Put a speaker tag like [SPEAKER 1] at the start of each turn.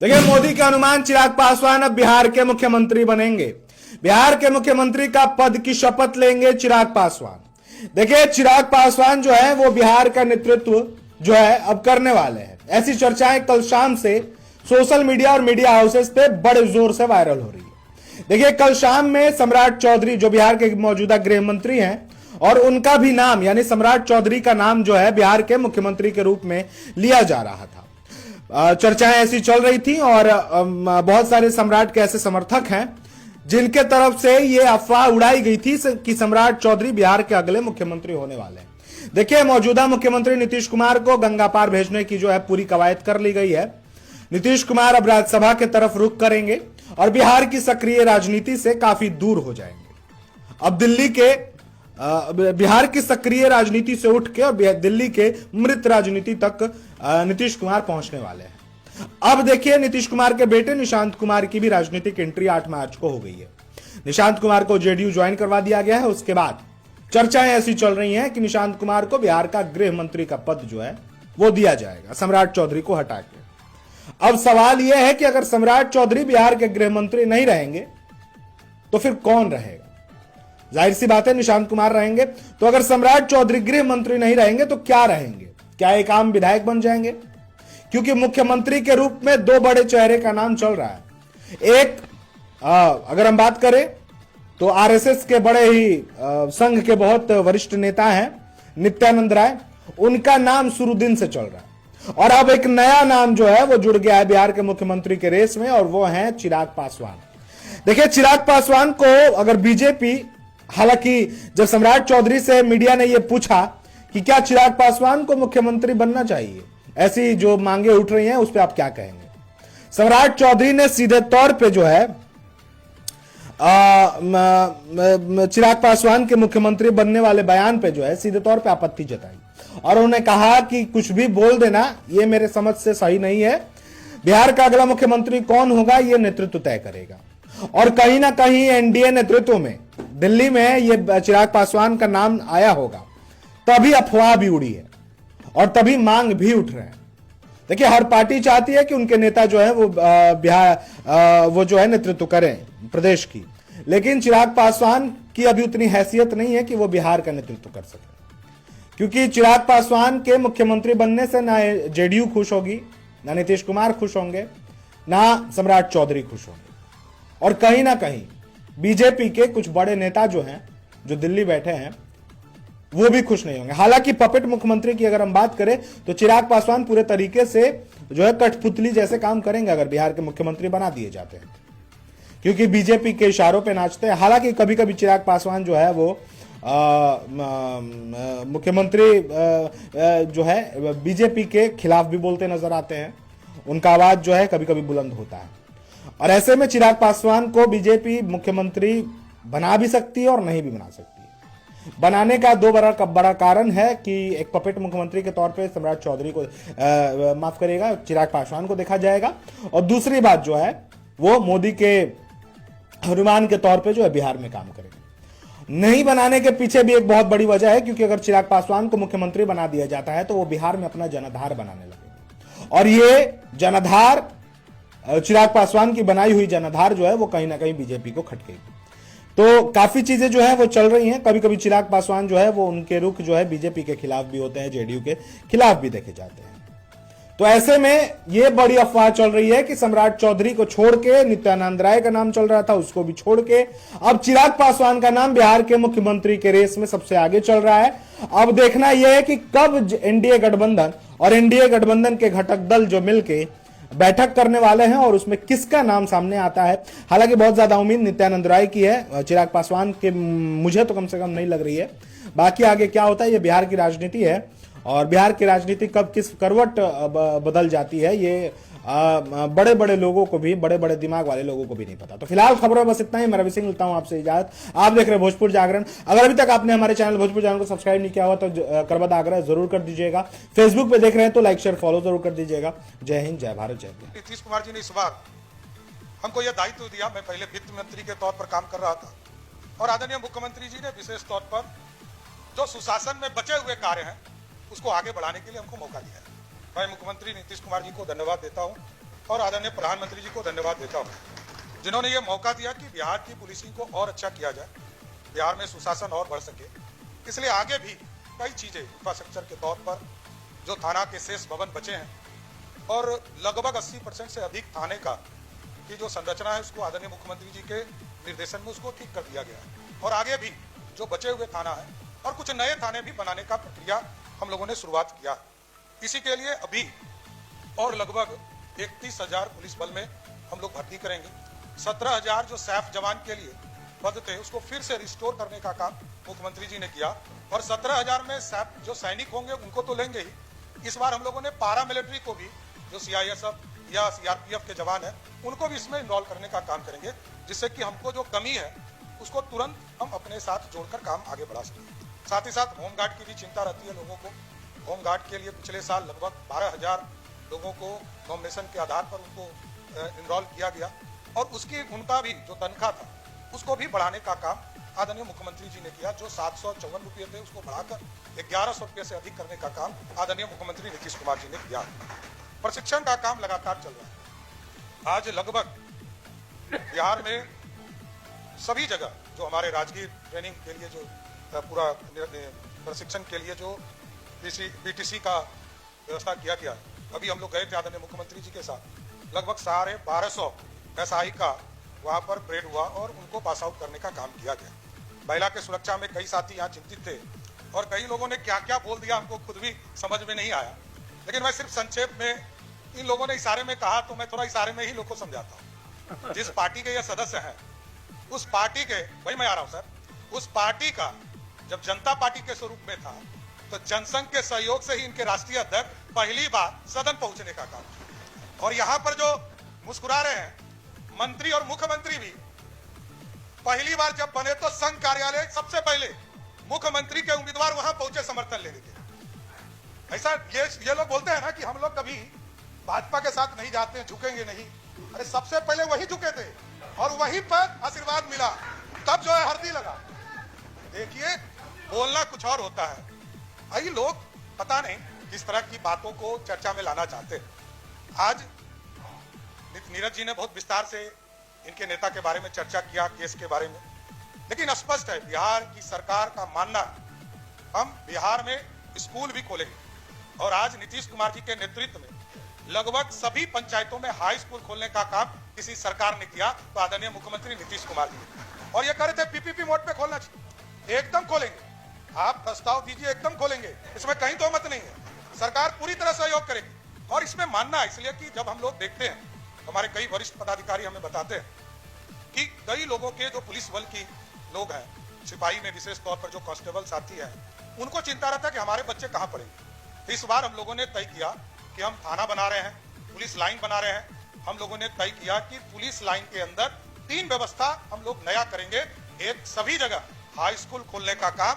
[SPEAKER 1] देखिए, मोदी के अनुमान चिराग पासवान अब बिहार के मुख्यमंत्री बनेंगे। बिहार के मुख्यमंत्री का पद की शपथ लेंगे चिराग पासवान। देखिए, चिराग पासवान जो है वो बिहार का नेतृत्व जो है अब करने वाले हैं। ऐसी चर्चाएं कल शाम से सोशल मीडिया और मीडिया हाउसेस पे बड़े जोर से वायरल हो रही है। देखिए, कल शाम में सम्राट चौधरी जो बिहार के मौजूदा गृह मंत्री हैं और उनका भी नाम यानी सम्राट चौधरी का नाम जो है बिहार के मुख्यमंत्री के रूप में लिया जा रहा था। चर्चाएं ऐसी चल रही थी और बहुत सारे सम्राट के ऐसे समर्थक हैं जिनके तरफ से यह अफवाह उड़ाई गई थी कि सम्राट चौधरी बिहार के अगले मुख्यमंत्री होने वाले हैं। देखिए, मौजूदा मुख्यमंत्री नीतीश कुमार को गंगा पार भेजने की जो है पूरी कवायद कर ली गई है। नीतीश कुमार अब राज्यसभा के तरफ रुख करेंगे और बिहार की सक्रिय राजनीति से काफी दूर हो जाएंगे। अब बिहार की सक्रिय राजनीति से उठ के और दिल्ली के मृत राजनीति तक नीतीश कुमार पहुंचने वाले हैं। अब देखिए, नीतीश कुमार के बेटे निशांत कुमार की भी राजनीतिक एंट्री 8 मार्च को हो गई है। निशांत कुमार को जेडीयू ज्वाइन करवा दिया गया है। उसके बाद चर्चाएं ऐसी चल रही हैं कि निशांत कुमार को बिहार का गृह मंत्री का पद जो है वो दिया जाएगा सम्राट चौधरी को हटा के। अब सवाल यह है कि अगर सम्राट चौधरी बिहार के गृह मंत्री नहीं रहेंगे तो फिर कौन रहेगा? जाहिर सी बात है, निशांत कुमार रहेंगे। तो अगर सम्राट चौधरी गृह मंत्री नहीं रहेंगे तो क्या रहेंगे? क्या एक आम विधायक बन जाएंगे? क्योंकि मुख्यमंत्री के रूप में 2 बड़े चेहरे का नाम चल रहा है। एक अगर हम बात करें तो आरएसएस के बड़े ही संघ के बहुत वरिष्ठ नेता हैं नित्यानंद राय, उनका नाम शुरू दिन से चल रहा है। और अब एक नया नाम जो है वो जुड़ गया है बिहार के मुख्यमंत्री के रेस में और वो है चिराग पासवान। देखिए, चिराग पासवान को अगर बीजेपी, हालांकि जब सम्राट चौधरी से मीडिया ने यह पूछा कि क्या चिराग पासवान को मुख्यमंत्री बनना चाहिए, ऐसी जो मांगे उठ रही हैं उस पर आप क्या कहेंगे? सम्राट चौधरी ने सीधे तौर पे जो है चिराग पासवान के मुख्यमंत्री बनने वाले बयान पे जो है सीधे तौर पे आपत्ति जताई और उन्होंने कहा कि कुछ भी बोल देना ये मेरे समझ से सही नहीं है। बिहार का अगला मुख्यमंत्री कौन होगा ये नेतृत्व तय करेगा। और कहीं ना कहीं एनडीए नेतृत्व में दिल्ली में ये चिराग पासवान का नाम आया होगा, तभी अफवाह भी उड़ी है और तभी मांग भी उठ रहे हैं। देखिए, हर पार्टी चाहती है कि उनके नेता जो है वो बिहार वो जो है नेतृत्व करें प्रदेश की, लेकिन चिराग पासवान की अभी उतनी हैसियत नहीं है कि वो बिहार का नेतृत्व कर सके। क्योंकि चिराग पासवान के मुख्यमंत्री बनने से ना जेडीयू खुश होगी, ना नीतीश कुमार खुश होंगे, ना सम्राट चौधरी खुश होंगे और कहीं ना कहीं बीजेपी के कुछ बड़े नेता जो हैं, जो दिल्ली बैठे हैं, वो भी खुश नहीं होंगे। हालांकि पपेट मुख्यमंत्री की अगर हम बात करें तो चिराग पासवान पूरे तरीके से जो है कठपुतली जैसे काम करेंगे अगर बिहार के मुख्यमंत्री बना दिए जाते हैं, क्योंकि बीजेपी के इशारों पे नाचते हैं। हालांकि कभी कभी चिराग पासवान जो है वो मुख्यमंत्री जो है बीजेपी के खिलाफ भी बोलते नजर आते हैं। उनका आवाज जो है कभी कभी बुलंद होता है और ऐसे में चिराग पासवान को बीजेपी मुख्यमंत्री बना भी सकती है और नहीं भी बना सकती है। बनाने का 2 बड़ा कारण है कि एक पपेट मुख्यमंत्री के तौर पे सम्राट चौधरी को माफ करिएगा चिराग पासवान को देखा जाएगा और दूसरी बात जो है वो मोदी के हनुमान के तौर पे जो है बिहार में काम करेगा। नहीं बनाने के पीछे भी एक बहुत बड़ी वजह है, क्योंकि अगर चिराग पासवान को मुख्यमंत्री बना दिया जाता है तो वो बिहार में अपना जनाधार बनाने लगेगा और ये जनाधार, चिराग पासवान की बनाई हुई जनाधार जो है वो कहीं ना कहीं बीजेपी को खटकेगी। तो काफी चीजें जो है वो चल रही हैं। कभी कभी चिराग पासवान जो है वो उनके रुख जो है बीजेपी के खिलाफ भी होते हैं, जेडीयू के खिलाफ भी देखे जाते हैं। तो ऐसे में ये बड़ी अफवाह चल रही है कि सम्राट चौधरी को छोड़ के नित्यानंद राय का नाम चल रहा था, उसको भी छोड़ के अब चिराग पासवान का नाम बिहार के मुख्यमंत्री के रेस में सबसे आगे चल रहा है। अब देखना यह है कि कब एनडीए गठबंधन और एनडीए गठबंधन के घटक दल जो मिलके बैठक करने वाले हैं और उसमें किसका नाम सामने आता है। हालांकि बहुत ज्यादा उम्मीद नित्यानंद राय की है, चिराग पासवान के मुझे तो कम से कम नहीं लग रही है। बाकी आगे क्या होता है ये बिहार की राजनीति है और बिहार की राजनीति कब किस करवट बदल जाती है ये बड़े बड़े लोगों को भी, बड़े बड़े दिमाग वाले लोगों को भी नहीं पता। तो फिलहाल खबरों में बस इतना ही। मैं रवि सिंह लेता हूं आपसे इजाजत। आप देख रहे हैं भोजपुर जागरण। अगर अभी तक आपने हमारे चैनल भोजपुर जागरण को सब्सक्राइब नहीं किया हुआ तो करबद्ध आग्रह जरूर कर दीजिएगा। फेसबुक पे देख रहे हैं तो लाइक शेयर फॉलो जरूर कर दीजिएगा। जय हिंद, जय भारत, जय हिंद।
[SPEAKER 2] नीतीश कुमार जी ने इस बार हमको यह दायित्व दिया। मैं पहले वित्त मंत्री के तौर पर काम कर रहा था और आदरणीय मुख्यमंत्री जी ने विशेष तौर पर जो सुशासन में बचे हुए कार्य हैं उसको आगे बढ़ाने के लिए हमको मौका दिया है। मैं मुख्यमंत्री नीतीश कुमार जी को धन्यवाद देता हूं और आदरणीय प्रधानमंत्री जी को धन्यवाद देता हूँ, जिन्होंने ये मौका दिया कि बिहार की पुलिसिंग को और अच्छा किया जाए, बिहार में सुशासन और बढ़ सके। इसलिए आगे भी कई चीजें इंफ्रास्ट्रक्चर के तौर पर जो थाना के शेष भवन बचे हैं और लगभग 80% से अधिक थाने का की जो संरचना है उसको आदरणीय मुख्यमंत्री जी के निर्देशन में उसको ठीक कर दिया गया है। और आगे भी जो बचे हुए थाना है और कुछ नए थाने भी बनाने का प्रक्रिया हम लोगों ने शुरुआत किया। इसी के लिए अभी और लगभग 31,000 पुलिस बल में हम लोग भर्ती करेंगे। 17,000 जो सैफ जवान के लिए पद थे उसको फिर से रिस्टोर करने का काम मुख्यमंत्री जी ने किया और 17,000 में सैफ जो सैनिक होंगे उनको तो लेंगे ही। इस बार हम लोगों ने पारा मिलिट्री को भी जो CISF या CRPF के जवान है उनको भी इसमें इन्वॉल्व करने का काम करेंगे, जिससे कि हमको जो कमी है उसको तुरंत हम अपने साथ जोड़कर काम आगे बढ़ा सकें। साथ ही साथ होमगार्ड की भी चिंता रहती है लोगों को। होमगार्ड के लिए पिछले साल लगभग 12,000 लोगों को नॉमिनेशन के आधार पर उनको इनरोल किया गया और उसकी उनका भी जो तनख्वाह था उसको भी बढ़ाने का काम आदरणीय मुख्यमंत्री जी ने किया। जो 754 रुपये थे उसको बढ़ाकर 1100 रुपये से अधिक करने का काम आदरणीय मुख्यमंत्री नीतीश कुमार जी ने किया। प्रशिक्षण का काम लगातार चल रहा है। आज लगभग बिहार में सभी जगह जो हमारे राजगीर ट्रेनिंग के लिए जो पूरा प्रशिक्षण के लिए जो BTC का व्यवस्था किया गया, अभी हम लोग गए थे आदरणीय मुख्यमंत्री जी के साथ, लगभग 1250 SI का वहां पर परेड हुआ और उनको पास आउट करने का काम किया गया। महिला के सुरक्षा में कई साथी यहाँ चिंतित थे और कई लोगों ने क्या क्या बोल दिया हमको खुद भी समझ में नहीं आया, लेकिन मैं सिर्फ संक्षेप में इन लोगों ने इशारे में कहा तो मैं थोड़ा इशारे में ही लोग को समझाता हूँ। जिस पार्टी के ये सदस्य हैं उस पार्टी के, वही मैं आ रहा हूँ सर, उस पार्टी का जब जनता पार्टी के स्वरूप में था तो जनसंघ के सहयोग से ही इनके राष्ट्रीय अध्यक्ष पहली बार सदन पहुंचने का काम। और यहाँ पर जो मुस्कुरा रहे हैं मंत्री और मुख्यमंत्री भी पहली बार जब बने तो संघ कार्यालय सबसे पहले मुख्यमंत्री के उम्मीदवार वहां पहुंचे समर्थन लेने के। ऐसा ये लोग बोलते हैं ना कि हम लोग कभी भाजपा के साथ नहीं जाते, झुकेंगे नहीं। अरे सबसे पहले वही झुके थे और वहीं पर आशीर्वाद मिला, तब जो है हल्दी लगा। देखिए बोलना कुछ और होता है। आई लोग पता नहीं किस तरह की बातों को चर्चा में लाना चाहते हैं। आज नीरज जी ने बहुत विस्तार से इनके नेता के बारे में चर्चा किया, केस के बारे में, लेकिन स्पष्ट है बिहार की सरकार का मानना हम बिहार में स्कूल भी खोलेंगे और आज नीतीश कुमार जी के नेतृत्व में लगभग सभी पंचायतों में हाई स्कूल खोलने का काम किसी सरकार ने किया तो आदरणीय मुख्यमंत्री नीतीश कुमार जी ने। और ये कह रहे थे PPP मोड पे खोलना चाहिए, एकदम खोलेंगे। आप प्रस्ताव दीजिए, एकदम खोलेंगे, इसमें कहीं तो मत नहीं है। सरकार पूरी तरह सहयोग करेगी और इसमें मानना है इसलिए कि जब हम लोग देखते हैं हमारे कई वरिष्ठ पदाधिकारी हमें बताते हैं कि कई लोगों के जो पुलिस बल की लोग हैं, सिपाही में विशेष तौर पर जो कांस्टेबल साथी हैं, उनको चिंता रहता है कि हमारे बच्चे कहाँ पढ़ेंगे। तो इस बार हम लोगों ने तय किया कि हम थाना बना रहे हैं, पुलिस लाइन बना रहे हैं। हम लोगों ने तय किया कि पुलिस लाइन के अंदर 3 व्यवस्था हम लोग नया करेंगे। एक, सभी जगह हाई स्कूल खोलने का काम